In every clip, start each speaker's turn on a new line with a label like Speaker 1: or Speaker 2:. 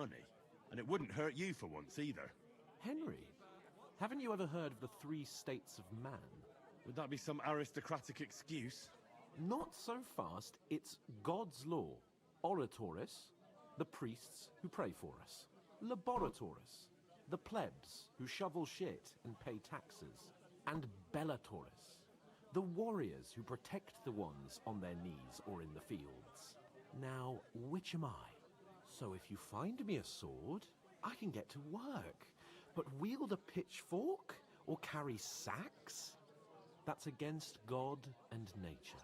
Speaker 1: money. And it wouldn't hurt you for once either.
Speaker 2: Henry, haven't you ever heard of the 3 states of man?
Speaker 1: Would that be some aristocratic excuse?
Speaker 2: Not so fast. It's God's law. Oratoris, the priests who pray for us. Laboratoris, the plebs who shovel shit and pay taxes. And Bellatoris, the warriors who protect the ones on their knees or in the fields. Now, which am I? So if you find me a sword, I can get to work. But wield a pitchfork or carry sacks? That's against God and nature.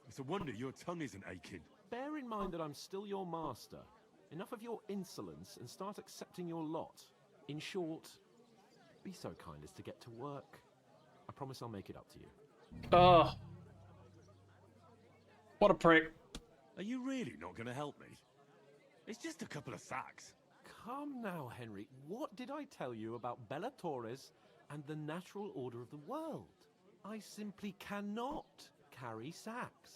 Speaker 1: It's a wonder your tongue isn't aching.
Speaker 2: Bear in mind that I'm still your master. Enough of your insolence and start accepting your lot. In short, be so kind as to get to work. I promise I'll make it up to you.
Speaker 3: Oh. What a prick.
Speaker 1: Are you really not going to help me? It's just a couple of sacks.
Speaker 2: Come now, Henry. What did I tell you about Bellatoris and the natural order of the world? I simply cannot carry sacks.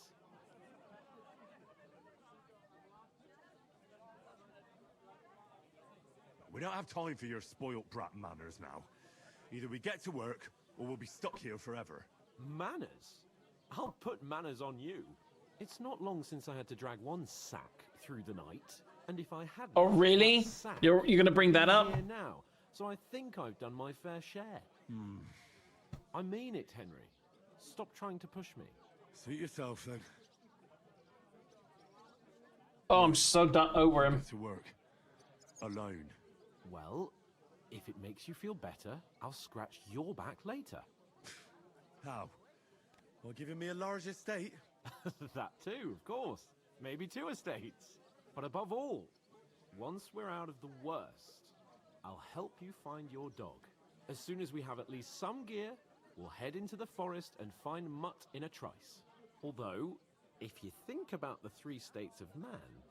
Speaker 1: We don't have time for your spoilt brat manners now. Either we get to work, or we'll be stuck here forever.
Speaker 2: Manners? I'll put manners on you. It's not long since I had to drag one sack through the night, and if I hadn't...
Speaker 3: Oh, really? You're gonna bring that up?
Speaker 2: Here now, so I think I've done my fair share. I mean it, Henry. Stop trying to push me.
Speaker 1: Suit yourself, then.
Speaker 3: Oh, I'm so done over him.
Speaker 1: Get to work. Alone.
Speaker 2: Well, if it makes you feel better, I'll scratch your back later.
Speaker 1: How? Well, giving me a large estate?
Speaker 2: That too, of course. Maybe 2 estates. But above all, once we're out of the worst, I'll help you find your dog. As soon as we have at least some gear, we'll head into the forest and find Mutt in a trice. Although, if you think about the 3 states of man,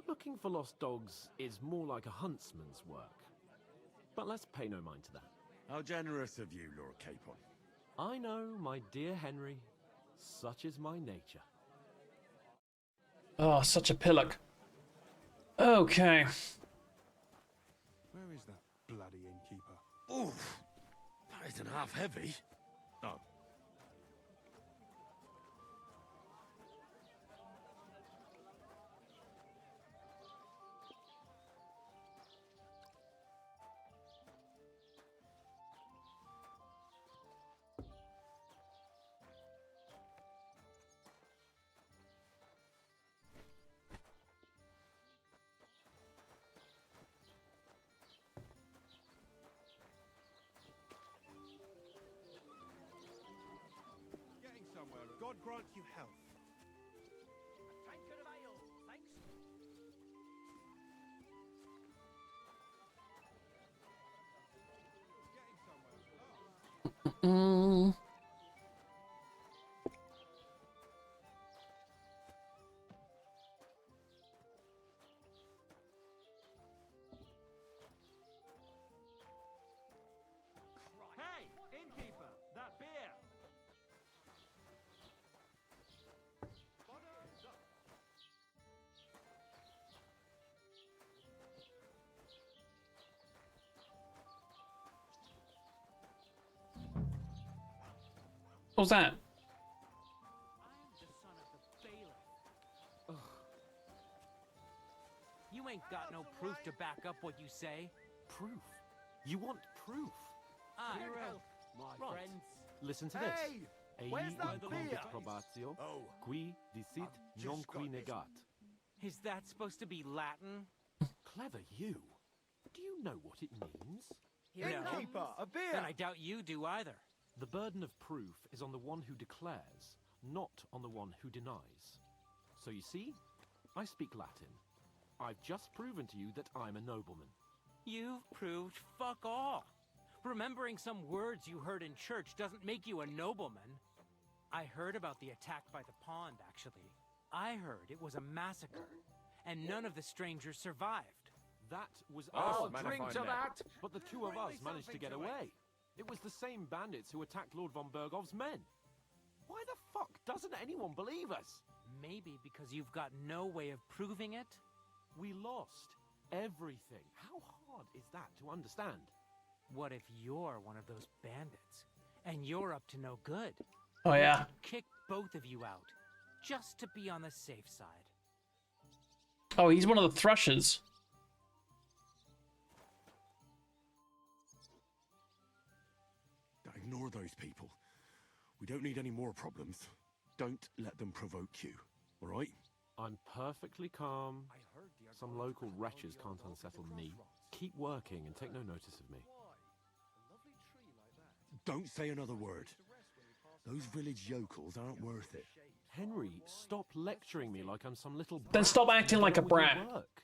Speaker 2: looking for lost dogs is more like a huntsman's work. But let's pay no mind to that.
Speaker 1: How generous of you, Lord Capon.
Speaker 2: I know, my dear Henry. Such is my nature.
Speaker 3: Oh, such a pillock. Okay.
Speaker 4: Where is that bloody innkeeper?
Speaker 1: Oof! That isn't half heavy. Oh.
Speaker 4: God grant you health.
Speaker 5: A tankard of ale, thanks.
Speaker 4: Getting somewhere.
Speaker 5: Hey, innkeeper, that beer.
Speaker 3: What was that?
Speaker 5: I am the son of the bailiff. You ain't got no proof to back up what you say.
Speaker 2: Proof? You want proof?
Speaker 5: Aye,
Speaker 2: My
Speaker 5: right.
Speaker 2: friends. Listen to this.
Speaker 4: Hey! Where's that beer?
Speaker 2: Probatio,
Speaker 1: Oh.
Speaker 2: qui dicit
Speaker 1: I've
Speaker 2: non
Speaker 1: just
Speaker 2: qui
Speaker 1: got this.
Speaker 2: negat.
Speaker 5: Is that supposed to be Latin?
Speaker 2: Clever you. Do you know what it means?
Speaker 4: Innkeeper, a beer!
Speaker 5: Then I doubt you do either.
Speaker 2: The burden of proof is on the one who declares, not on the one who denies. So you see, I speak Latin. I've just proven to you that I'm a nobleman.
Speaker 5: You've proved fuck all. Remembering some words you heard in church doesn't make you a nobleman. I heard about the attack by the pond, actually. I heard it was a massacre, and none of the strangers survived.
Speaker 2: That was
Speaker 6: I'll
Speaker 2: our
Speaker 6: drink to
Speaker 2: manifest.
Speaker 6: that.
Speaker 2: But the 2 of us managed to get away. It was the same bandits who attacked Lord von Bergov's men. Why the fuck doesn't anyone believe us?
Speaker 5: Maybe because you've got no way of proving it?
Speaker 2: We lost everything. How hard is that to understand?
Speaker 5: What if you're one of those bandits, and you're up to no good?
Speaker 3: Oh yeah.
Speaker 5: Kick both of you out, just to be on the safe side.
Speaker 3: Oh, he's one of the thrushes.
Speaker 1: Ignore those people. We don't need any more problems. Don't let them provoke you, all right?
Speaker 2: I'm perfectly calm. Some local wretches can't unsettle me. Keep working and take no notice of me.
Speaker 1: Don't say another word. Those village yokels aren't worth it.
Speaker 2: Henry, stop lecturing me like I'm some little...
Speaker 3: Then stop acting like a brat.
Speaker 2: Work.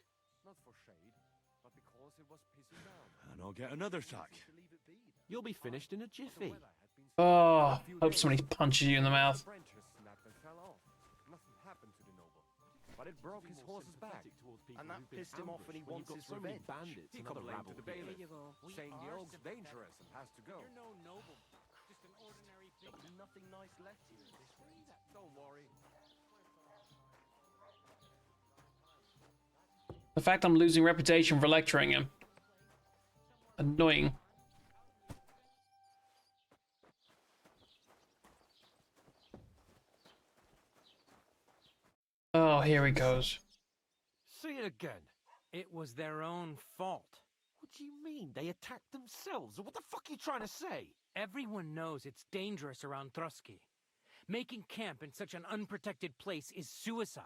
Speaker 1: And I'll get another sack.
Speaker 2: You'll be finished in a jiffy.
Speaker 3: Oh, hope somebody punches you in the mouth.
Speaker 6: But it broke his horse's back.
Speaker 4: And that pissed him off when he wants his revenge.
Speaker 2: Bandits
Speaker 6: He
Speaker 2: and other
Speaker 6: complained
Speaker 2: rabble
Speaker 6: to the
Speaker 2: here.
Speaker 6: bailiff,
Speaker 5: you go. We
Speaker 6: saying the
Speaker 5: are
Speaker 6: oak's
Speaker 5: sympathetic.
Speaker 6: dangerous and has to go.
Speaker 5: You're no nobleman, just an ordinary figure.
Speaker 4: Nothing nice left here.
Speaker 6: Don't worry.
Speaker 3: The fact I'm losing reputation for lecturing him. Annoying. Oh, here he goes.
Speaker 2: See it again.
Speaker 5: It was their own fault.
Speaker 2: What do you mean? They attacked themselves? What the fuck are you trying to say?
Speaker 5: Everyone knows it's dangerous around Trotsky. Making camp in such an unprotected place is suicide.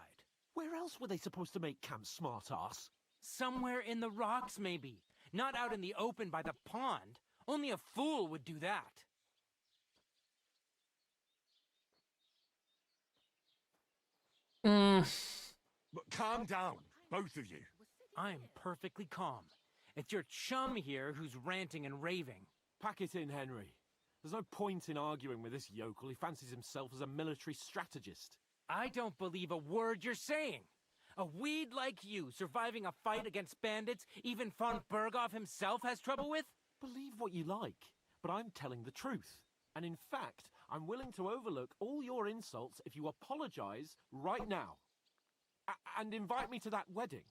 Speaker 2: Where else were they supposed to make camp, smart-ass?
Speaker 5: Somewhere in the rocks, maybe. Not out in the open by the pond. Only a fool would do that.
Speaker 1: But calm down, both of you.
Speaker 5: I'm perfectly calm. It's your chum here who's ranting and raving.
Speaker 2: Pack it in, Henry. There's no point in arguing with this yokel. He fancies himself as a military strategist.
Speaker 5: I don't believe a word you're saying. A weed like you surviving a fight against bandits even von Berghoff himself has trouble with?
Speaker 2: Believe what you like, but I'm telling the truth. And in fact, I'm willing to overlook all your insults if you apologize right now. And invite me to that wedding.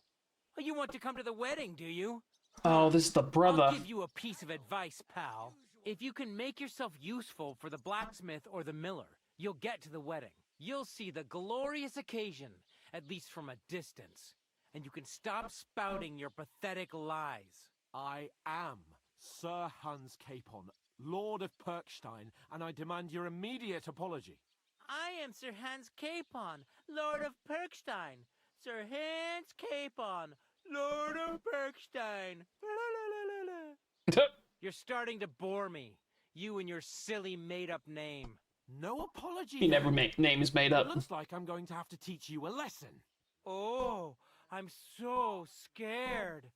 Speaker 5: Oh, you want to come to the wedding, do you?
Speaker 3: Oh, this is the brother.
Speaker 5: I'll give you a piece of advice, pal. If you can make yourself useful for the blacksmith or the miller, you'll get to the wedding. You'll see the glorious occasion, at least from a distance. And you can stop spouting your pathetic lies.
Speaker 2: I am Sir Hans Capon, Lord of Perkstein, and I demand your immediate apology.
Speaker 5: I am Sir Hans Capon, Lord of Perkstein. Sir Hans Capon, Lord of Perkstein. You're starting to bore me. You and your silly made-up name.
Speaker 2: No apology.
Speaker 3: He never name is made
Speaker 2: It
Speaker 3: up.
Speaker 2: looks like I'm going to have to teach you a lesson.
Speaker 5: Oh, I'm so scared.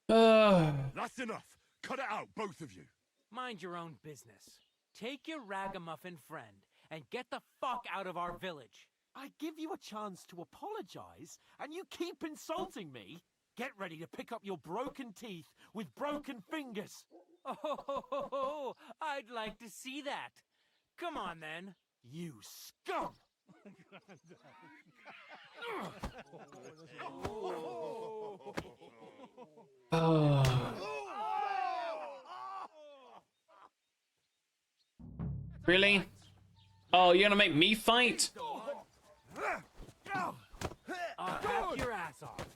Speaker 1: That's enough. Cut it out, both of you.
Speaker 5: Mind your own business. Take your ragamuffin friend and get the fuck out of our village.
Speaker 2: I give you a chance to apologize, and you keep insulting me. Get ready to pick up your broken teeth with broken fingers.
Speaker 5: Oh, I'd like to see that. Come on, then.
Speaker 2: You scum!
Speaker 3: Oh. Really? Oh, you're gonna make me fight?
Speaker 5: I'll hack your ass off.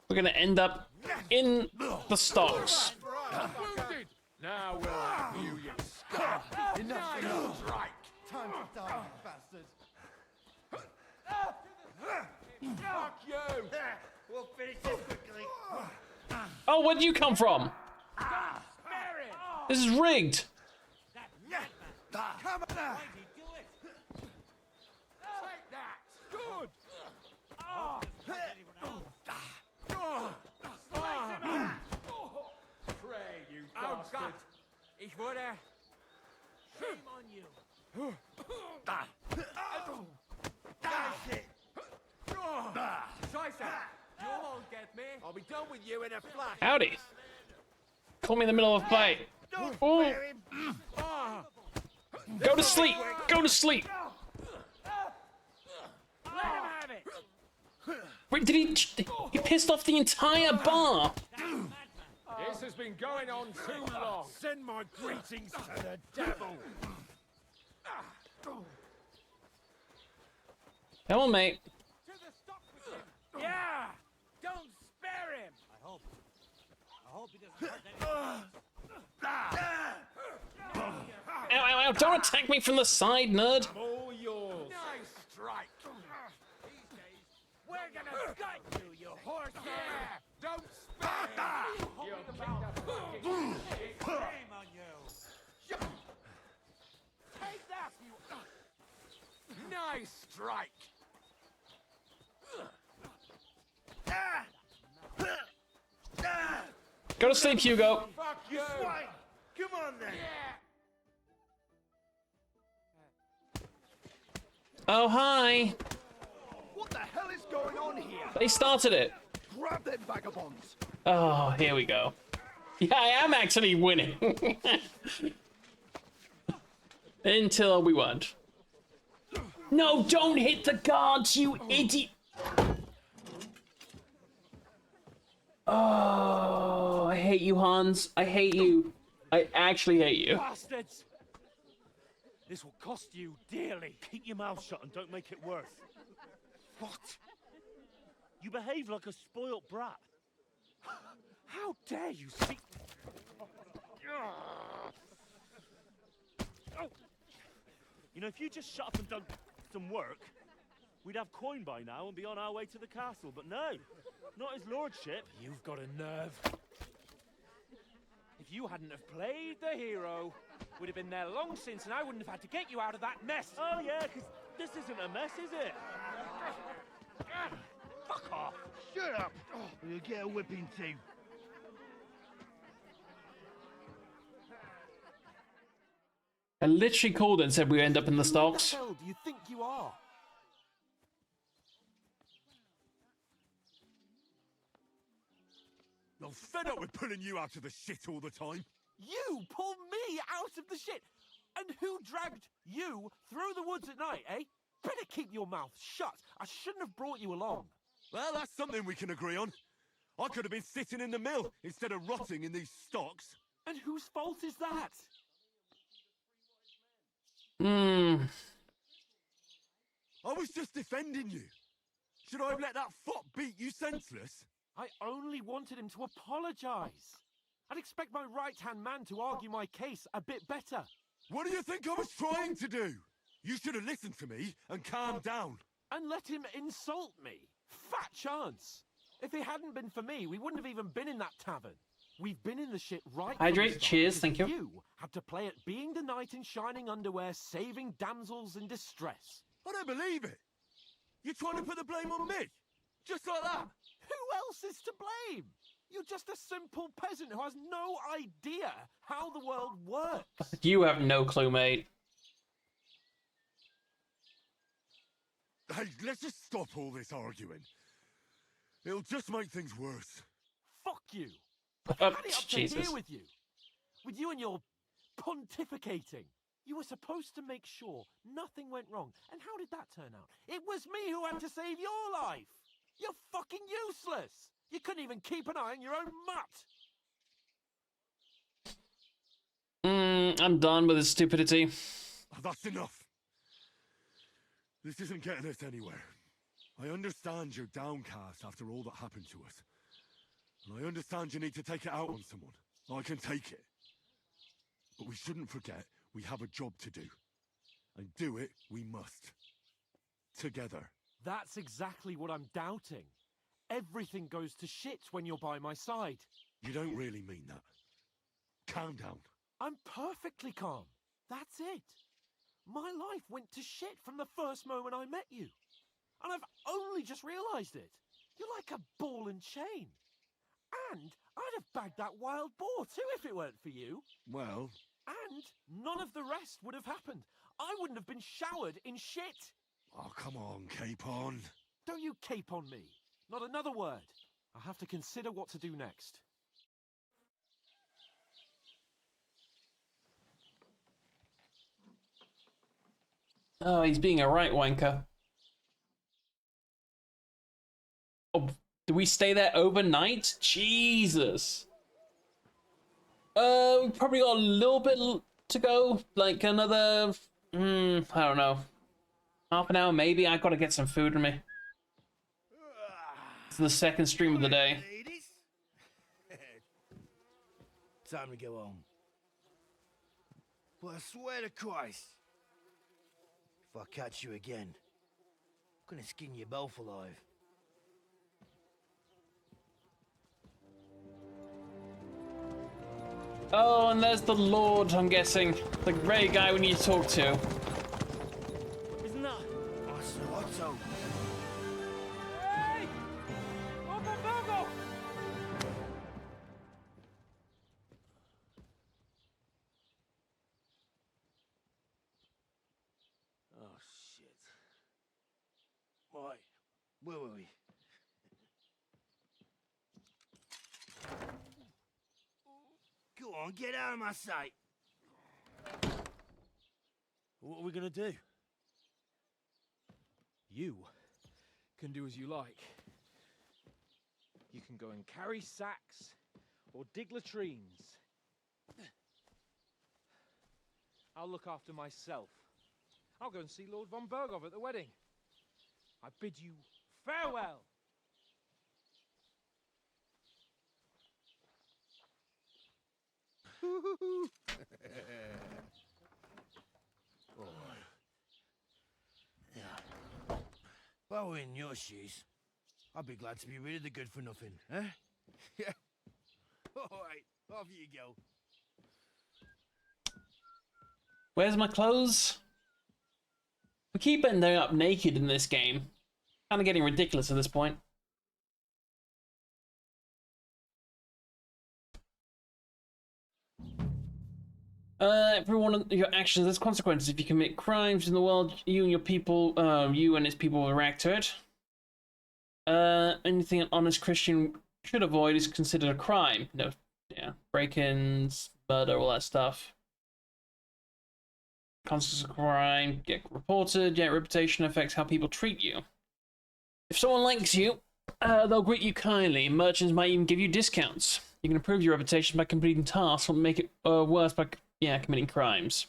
Speaker 3: We're gonna end up in the stocks.
Speaker 6: Now we'll have you, you scum.
Speaker 4: Enough. Right. Time to die, bastard.
Speaker 6: Fuck you!
Speaker 4: We'll finish this quickly.
Speaker 3: Oh, where'd you come from? This is rigged.
Speaker 4: Come on now.
Speaker 6: Take that! Good! Pray, you bastard!
Speaker 5: Ich wurde... Shame on you.
Speaker 4: Shit.
Speaker 6: Scheiße! You won't get me. I'll be done with you in a flash.
Speaker 3: Howdy. Caught me in the middle of a fight. Ooh. Go to sleep. Go to sleep.
Speaker 5: Let him have it.
Speaker 3: Wait, did he pissed off the entire bar?
Speaker 6: This has been going on too long.
Speaker 4: Send my greetings to the devil.
Speaker 3: Come on, mate.
Speaker 5: To the stock with him. Yeah. Don't spare him. I hope he doesn't hurt anyone.
Speaker 3: Ow, ow, ow. Don't attack me from the side, nerd.
Speaker 6: All yours.
Speaker 4: Nice strike.
Speaker 5: We're gonna gut you, you horse.
Speaker 6: Don't spare him. You're about to fucking
Speaker 5: Shame on you. Take that, you.
Speaker 4: Nice strike.
Speaker 3: Go to sleep, Hugo.
Speaker 6: fuck you.
Speaker 4: Right. Come on then.
Speaker 3: Oh, hi.
Speaker 4: What the hell is going on here?
Speaker 3: They started it.
Speaker 4: Grab them vagabonds.
Speaker 3: Oh, here we go. Yeah, I am actually winning. Until we won. No, don't hit the guards, you idiot. Oh, I hate you, Hans. I hate you. I actually hate you.
Speaker 7: Bastards! This will cost you dearly. Keep your mouth shut and don't make it worse. What? You behave like a spoilt brat. How dare you see... You know, if you just shut up and done some work, we'd have coin by now and be on our way to the castle. But no, not his lordship. You've got a nerve. If you hadn't have played the hero, we'd have been there long since and I wouldn't have had to get you out of that mess. Oh yeah, because this isn't a mess, is it? Fuck off.
Speaker 4: Shut up. You'll get a whipping too.
Speaker 3: I literally called it and said we end up in the stocks.
Speaker 2: Who the hell do you think you are?
Speaker 1: I'm fed up with pulling you out of the shit all the time.
Speaker 2: You pull me out of the shit! And who dragged you through the woods at night, eh? Better keep your mouth shut. I shouldn't have brought you along.
Speaker 1: Well, that's something we can agree on. I could have been sitting in the mill instead of rotting in these stocks.
Speaker 2: And whose fault is that?
Speaker 3: Hmm.
Speaker 1: I was just defending you. Should I have let that fop beat you senseless?
Speaker 2: I only wanted him to apologize. I'd expect my right-hand man to argue my case a bit better.
Speaker 1: What do you think I was trying to do? You should have listened to me and calmed down.
Speaker 2: And let him insult me. Fat chance. If it hadn't been for me, we wouldn't have even been in that tavern. We've been in the shit right from the
Speaker 3: Hydrate.
Speaker 2: start
Speaker 3: Cheers.
Speaker 2: because
Speaker 3: Thank you.
Speaker 2: You had to play at being the knight in shining underwear, saving damsels in distress.
Speaker 1: I don't believe it. You're trying to put the blame on me. Just like that.
Speaker 2: Who else is to blame? You're just a simple peasant who has no idea how the world works.
Speaker 3: You have no clue, mate.
Speaker 1: Hey, let's just stop all this arguing. It'll just make things worse.
Speaker 2: Fuck you.
Speaker 3: Oh,
Speaker 2: Had it up to
Speaker 3: Jesus.
Speaker 2: here with you. With you and your pontificating. You were supposed to make sure nothing went wrong. And how did that turn out? It was me who had to save your life. You're fucking useless. You couldn't even keep an eye on your own mutt.
Speaker 3: I'm done with this stupidity.
Speaker 1: Oh, that's enough. This isn't getting us anywhere. I understand you're downcast after all that happened to us. And I understand you need to take it out on someone. I can take it. But we shouldn't forget we have a job to do. And do it we must. Together.
Speaker 2: That's exactly what I'm doubting. Everything goes to shit when you're by my side.
Speaker 1: You don't really mean that. Calm down.
Speaker 2: I'm perfectly calm. That's it. My life went to shit from the first moment I met you. And I've only just realised it. You're like a ball and chain. And I'd have bagged that wild boar too if it weren't for you.
Speaker 1: Well,
Speaker 2: And none of the rest would have happened. I wouldn't have been showered in shit.
Speaker 1: oh, come on, Capon.
Speaker 2: Don't you cape on me. Not another word. I have to consider what to do next.
Speaker 3: Oh, he's being a right wanker. Oh, do we stay there overnight? Jesus. We probably got a little bit to go. Like another, I don't know. Half an hour maybe. I gotta get some food in me. It's the second stream of the day.
Speaker 4: Ladies. Time to go home. But I swear to Christ, if I catch you again, I'm gonna skin you both alive.
Speaker 3: Oh, and there's the Lord, I'm guessing. The grey guy we need to talk to.
Speaker 7: Isn't that?
Speaker 4: Otto.
Speaker 7: Hey! Go! Oh, shit. Right.
Speaker 4: Where were we? Go on, get out of my sight.
Speaker 7: What are we gonna do?
Speaker 6: You can do as you like. You can go and carry sacks or dig latrines. I'll look after myself. I'll go and see Lord von Berghoff at the wedding. I bid you farewell.
Speaker 4: If I were in your shoes, I'd be glad to be rid of the good for nothing, eh? Yeah. All right, off you go.
Speaker 3: Where's my clothes? We keep ending up naked in this game. Kind of getting ridiculous at this point. Every one of your actions has consequences. If you commit crimes in the world, you and your people, you and its people will react to it. Anything an honest Christian should avoid is considered a crime. No, yeah, break-ins, murder, all that stuff. Consequences of crime get reported. Yeah, reputation affects how people treat you. If someone likes you, they'll greet you kindly. Merchants might even give you discounts. You can improve your reputation by completing tasks, or make it worse by committing crimes.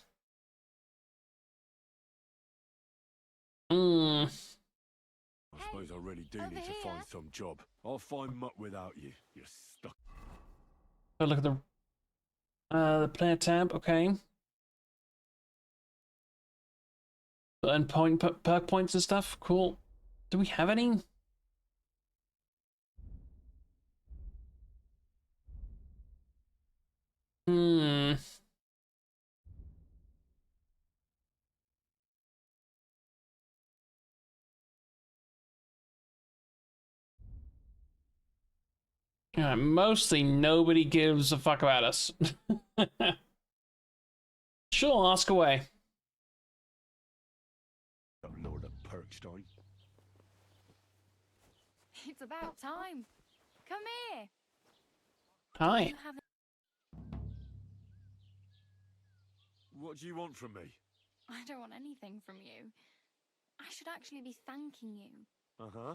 Speaker 1: I suppose I really do need to find some job. I'll find muck without you. You're stuck.
Speaker 3: Oh, look at the player tab. Okay. And perk points and stuff. Cool. Do we have any? Yeah, mostly nobody gives a fuck about us. Sure, ask away.
Speaker 1: Oh, Lord of Perkstein.
Speaker 8: It's about time. Come here.
Speaker 3: Hi.
Speaker 8: You haven't...
Speaker 1: What do you want from me?
Speaker 8: I don't want anything from you. I should actually be thanking you.
Speaker 1: Uh-huh.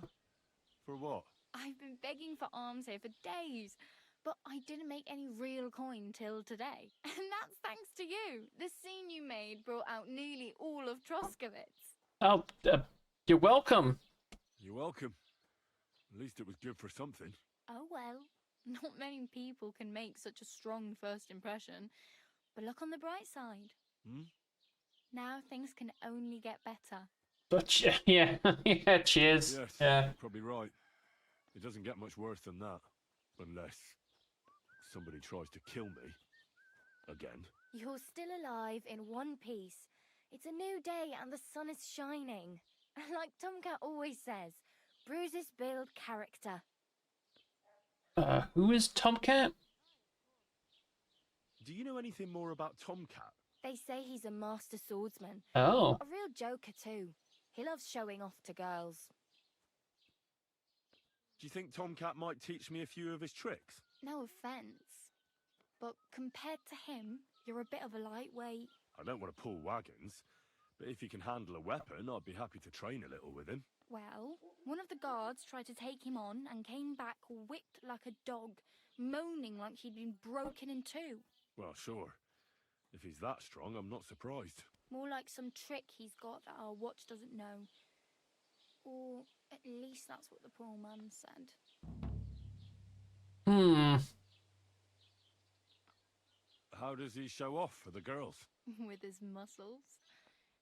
Speaker 1: For what?
Speaker 8: I've been begging for alms here for days, but I didn't make any real coin till today. And that's thanks to you. The scene you made brought out nearly all of Troskowitz.
Speaker 3: Oh, you're welcome.
Speaker 1: You're welcome. At least it was good for something.
Speaker 8: Oh well, not many people can make such a strong first impression. But look on the bright side. Now things can only get better.
Speaker 3: But yeah, yeah, cheers.
Speaker 1: Yes,
Speaker 3: Yeah.
Speaker 1: you're probably right. It doesn't get much worse than that. Unless somebody tries to kill me. Again.
Speaker 8: You're still alive in one piece. It's a new day and the sun is shining. Like Tomcat always says, bruises build character.
Speaker 3: Who is Tomcat?
Speaker 1: Do you know anything more about Tomcat?
Speaker 8: They say he's a master swordsman.
Speaker 3: Oh.
Speaker 8: A real joker too. He loves showing off to girls.
Speaker 1: Do you think Tomcat might teach me a few of his tricks?
Speaker 8: No offense, but compared to him, you're a bit of a lightweight.
Speaker 1: I don't want to pull wagons, but if he can handle a weapon, I'd be happy to train a little with him.
Speaker 8: Well, one of the guards tried to take him on and came back whipped like a dog, moaning like he'd been broken in two.
Speaker 1: Well, sure. If he's that strong, I'm not surprised.
Speaker 8: More like some trick he's got that our watch doesn't know. Or at least that's what the poor man said.
Speaker 1: How does he show off for the girls?
Speaker 8: With his muscles.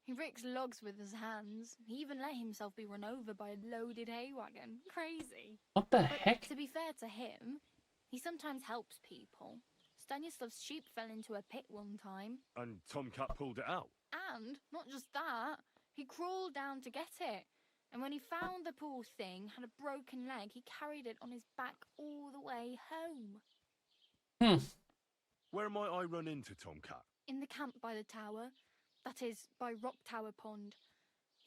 Speaker 8: He ricks logs with his hands. He even let himself be run over by a loaded hay wagon. Crazy.
Speaker 3: What the
Speaker 8: But
Speaker 3: heck?
Speaker 8: to be fair to him, he sometimes helps people. Stanislav's sheep fell into a pit one time.
Speaker 1: And Tomcat pulled it out.
Speaker 8: And not just that, he crawled down to get it. And when he found the poor thing had a broken leg, he carried it on his back all the way home.
Speaker 1: Where might I run into Tomcat?
Speaker 8: In the camp by the tower. That is, by Rock Tower Pond.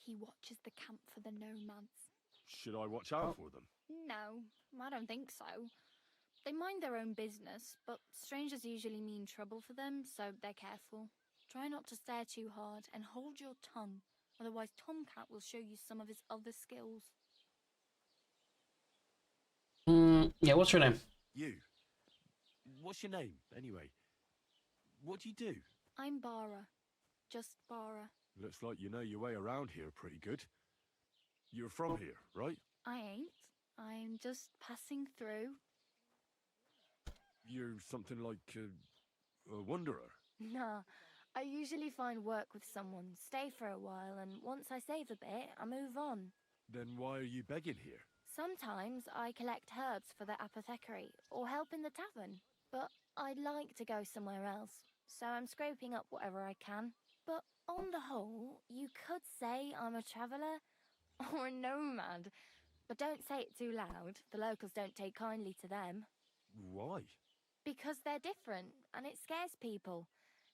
Speaker 8: He watches the camp for the nomads.
Speaker 1: Should I watch out for them?
Speaker 8: No, I don't think so. They mind their own business, but strangers usually mean trouble for them, so they're careful. Try not to stare too hard and hold your tongue, otherwise Tomcat will show you some of his other skills.
Speaker 3: Yeah, what's your name?
Speaker 1: You. What's your name, anyway? What do you do?
Speaker 8: I'm Bara. Just Bara.
Speaker 1: Looks like you know your way around here pretty good. You're from here, right?
Speaker 8: I ain't. I'm just passing through.
Speaker 1: You're something like a wanderer.
Speaker 8: Nah, I usually find work with someone, stay for a while, and once I save a bit, I move on.
Speaker 1: Then why are you begging here?
Speaker 8: Sometimes I collect herbs for the apothecary, or help in the tavern. But I'd like to go somewhere else, so I'm scraping up whatever I can. But on the whole, you could say I'm a traveller, or a nomad. But don't say it too loud, the locals don't take kindly to them.
Speaker 1: Why?
Speaker 8: Because they're different, and it scares people.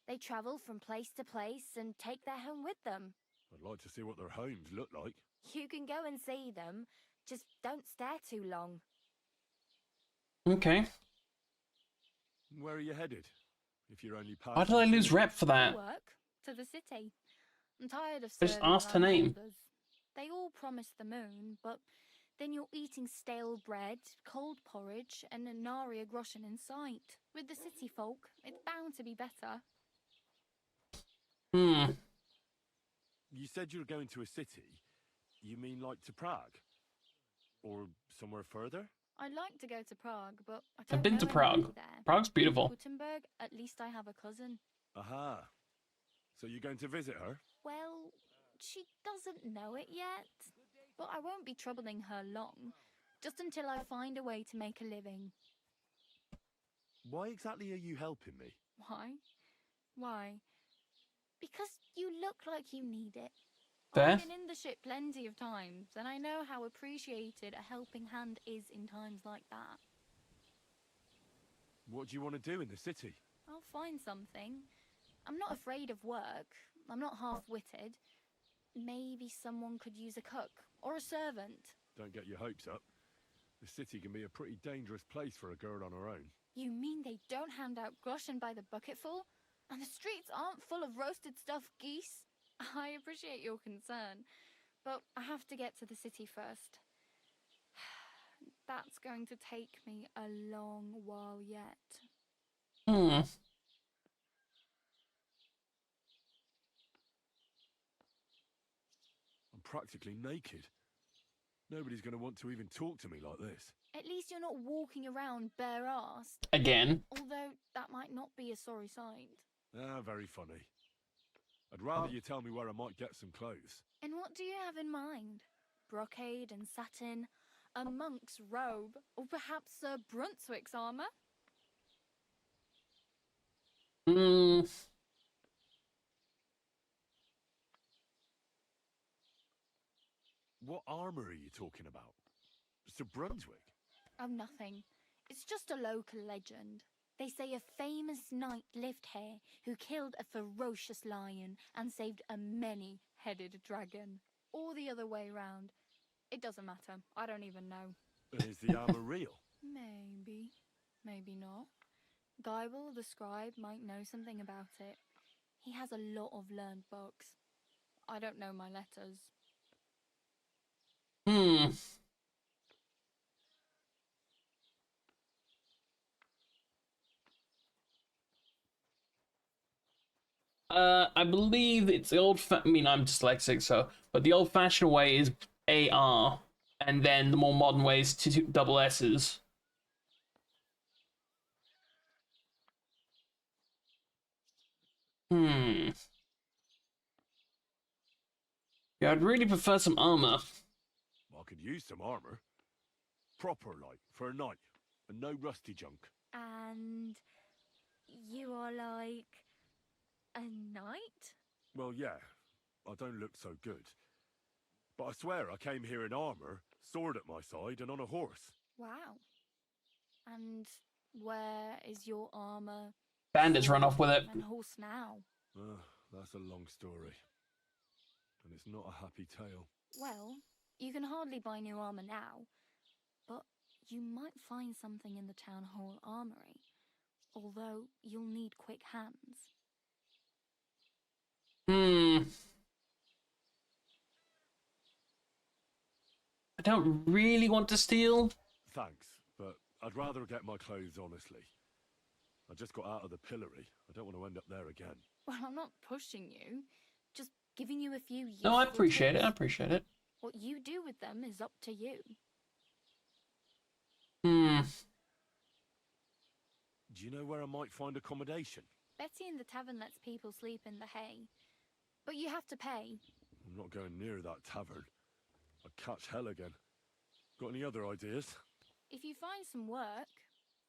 Speaker 8: They travel from place to place and take their home with them.
Speaker 1: I'd like to see what their homes look like.
Speaker 8: You can go and see them, just don't stare too long.
Speaker 3: Okay.
Speaker 1: Where are you headed? If you're only passing...
Speaker 3: Why did I lose rep for that?
Speaker 8: Work to the city. I'm tired of
Speaker 3: I just
Speaker 8: serving
Speaker 3: asked her
Speaker 8: around
Speaker 3: name.
Speaker 8: others. They all promise the moon, but then you're eating stale bread, cold porridge, and a naria groschen in sight. With the city folk, it's bound to be better.
Speaker 1: You said you were going to a city. You mean like to Prague? Or somewhere further?
Speaker 8: I'd like to go to Prague, but I don't
Speaker 3: I've been
Speaker 8: know
Speaker 3: to
Speaker 8: anybody
Speaker 3: Prague.
Speaker 8: there.
Speaker 3: Prague's beautiful.
Speaker 8: Gutenberg, at least I have a cousin.
Speaker 1: Aha. So you're going to visit her?
Speaker 8: Well, she doesn't know it yet. But I won't be troubling her long, just until I find a way to make a living.
Speaker 1: Why exactly are you helping me?
Speaker 8: Why? Why? Because you look like you need it.
Speaker 3: Fair.
Speaker 8: I've been in the ship plenty of times, and I know how appreciated a helping hand is in times like that.
Speaker 1: What do you want to do in the city?
Speaker 8: I'll find something. I'm not afraid of work. I'm not half-witted. Maybe someone could use a cook or a servant.
Speaker 1: Don't get your hopes up. The city can be a pretty dangerous place for a girl on her own.
Speaker 8: You mean they don't hand out groschen by the bucketful? And the streets aren't full of roasted stuffed geese? I appreciate your concern, but I have to get to the city first. That's going to take me a long while yet.
Speaker 3: Hmm.
Speaker 1: I'm practically naked. Nobody's going to want to even talk to me like this.
Speaker 8: At least you're not walking around bare-assed.
Speaker 3: Again.
Speaker 8: Although that might not be a sorry sight.
Speaker 1: Ah, very funny. I'd rather you tell me where I might get some clothes.
Speaker 8: And what do you have in mind? Brocade and satin? A monk's robe? Or perhaps Sir Brunswick's armour?
Speaker 1: What armour are you talking about? Sir Brunswick?
Speaker 8: Oh, nothing. It's just a local legend. They say a famous knight lived here who killed a ferocious lion and saved a many-headed dragon. Or the other way round. It doesn't matter. I don't even know.
Speaker 1: Is the armor real?
Speaker 8: Maybe. Maybe not. Geibel, the scribe, might know something about it. He has a lot of learned books. I don't know my letters.
Speaker 3: Hmm. I believe it's the I mean, I'm dyslexic, so... But the old-fashioned way is AR, and then the more modern way is double S's. Hmm. Yeah, I'd really prefer some armor.
Speaker 1: I could use some armor. Proper, like, for a night. And no rusty junk.
Speaker 8: And you are like a knight?
Speaker 1: Well, yeah. I don't look so good. But I swear I came here in armor, sword at my side, and on a horse.
Speaker 8: Wow. And where is your armor?
Speaker 3: Bandits run off with it.
Speaker 8: And horse now?
Speaker 1: That's a long story. And it's not a happy tale.
Speaker 8: Well, you can hardly buy new armor now, but you might find something in the town hall armory. Although you'll need quick hands.
Speaker 3: Hmm. I don't really want to steal.
Speaker 1: Thanks, but I'd rather get my clothes honestly. I just got out of the pillory. I don't want to end up there again.
Speaker 8: Well, I'm not pushing you, just giving you a few useful
Speaker 3: No, I appreciate it. I
Speaker 8: tips.
Speaker 3: appreciate it.
Speaker 8: What you do with them is up to you.
Speaker 3: Hmm.
Speaker 1: Do you know where I might find accommodation?
Speaker 8: Betty in the tavern lets people sleep in the hay, but you have to pay.
Speaker 1: I'm not going near that tavern. I'd catch hell again. Got any other ideas?
Speaker 8: If you find some work,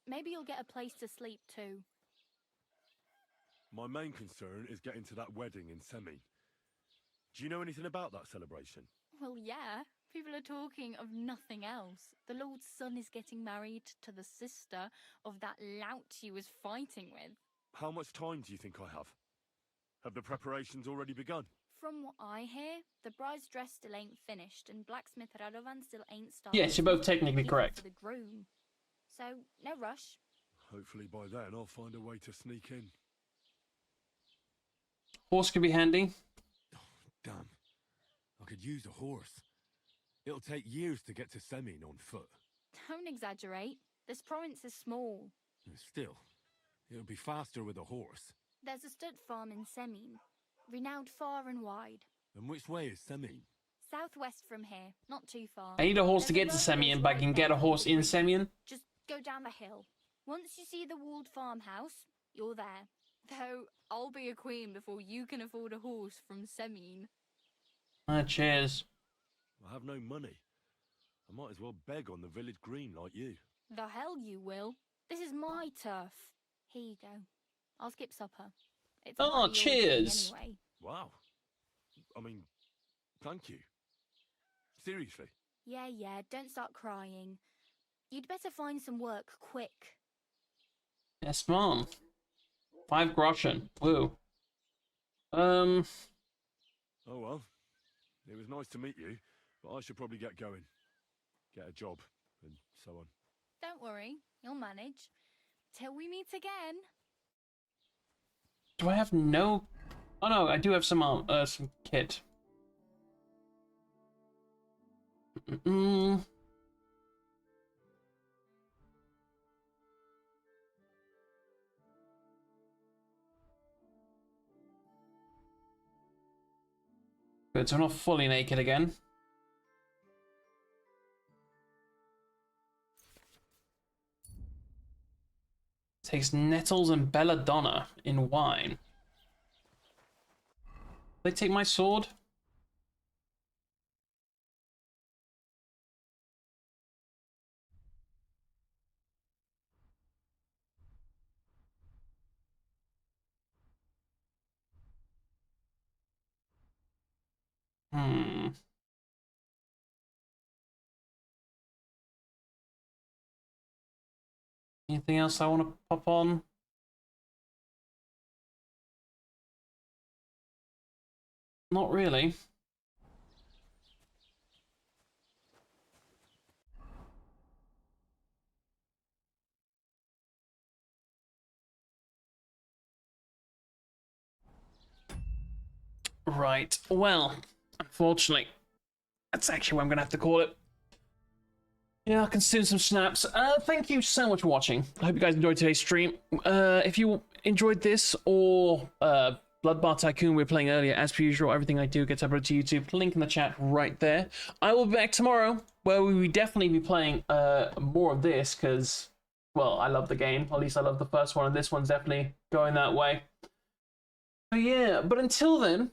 Speaker 8: maybe you'll get a place to sleep too.
Speaker 1: My main concern is getting to that wedding in Semine. Do you know anything about that celebration?
Speaker 8: Well, yeah. People are talking of nothing else. The Lord's son is getting married to the sister of that lout he was fighting with.
Speaker 1: How much time do you think I have? Have the preparations already begun?
Speaker 8: From what I hear, the bride's dress still ain't finished, and blacksmith Radovan still ain't started.
Speaker 3: Yes, you're both technically
Speaker 8: even
Speaker 3: correct.
Speaker 8: For the groom. So, no rush.
Speaker 1: Hopefully by then I'll find a way to sneak in.
Speaker 3: Horse could be handy.
Speaker 1: Damn. I could use a horse. It'll take years to get to Semine on foot.
Speaker 8: Don't exaggerate. This province is small.
Speaker 1: Still, it'll be faster with a horse.
Speaker 8: There's a stud farm in Semine, renowned far and wide.
Speaker 1: And which way is Semine?
Speaker 8: Southwest from here, not too far.
Speaker 3: I need a horse to
Speaker 8: There's
Speaker 3: get to
Speaker 8: road
Speaker 3: Semyon,
Speaker 8: goes
Speaker 3: but I
Speaker 8: right
Speaker 3: can get
Speaker 8: there
Speaker 3: a horse
Speaker 8: under the
Speaker 3: in
Speaker 8: bridge.
Speaker 3: Semyon.
Speaker 8: Just go down the hill. Once you see the walled farmhouse, you're there. Though I'll be a queen before you can afford a horse from Semine.
Speaker 3: Cheers.
Speaker 1: I have no money. I might as well beg on the village green like you.
Speaker 8: The hell you will. This is my turf. Here you go. I'll skip supper. It's
Speaker 3: Oh,
Speaker 8: partly your doing
Speaker 3: cheers.
Speaker 8: Anyway.
Speaker 1: Wow. I mean, thank you. Seriously.
Speaker 8: Yeah, don't start crying. You'd better find some work quick.
Speaker 3: Yes, mom. 5 groschen. Woo.
Speaker 1: Oh well. It was nice to meet you, but I should probably get going. Get a job, and so on.
Speaker 8: Don't worry, you'll manage. Till we meet again.
Speaker 3: Do I have no... Oh no, I do have some kit. Good, so I'm not fully naked again. Takes nettles and belladonna in wine. They take my sword? Hmm. Anything else I want to pop on? Not really. Right. Well, unfortunately, that's actually what I'm going to have to call it. Yeah, I'll consume some snaps. Thank you so much for watching. I hope you guys enjoyed today's stream. If you enjoyed this or Blood Bar Tycoon we were playing earlier, as per usual, everything I do gets uploaded to YouTube. Link in the chat right there. I will be back tomorrow, where we will definitely be playing more of this, because, well, I love the game. At least I love the first one, and this one's definitely going that way. So yeah, but until then,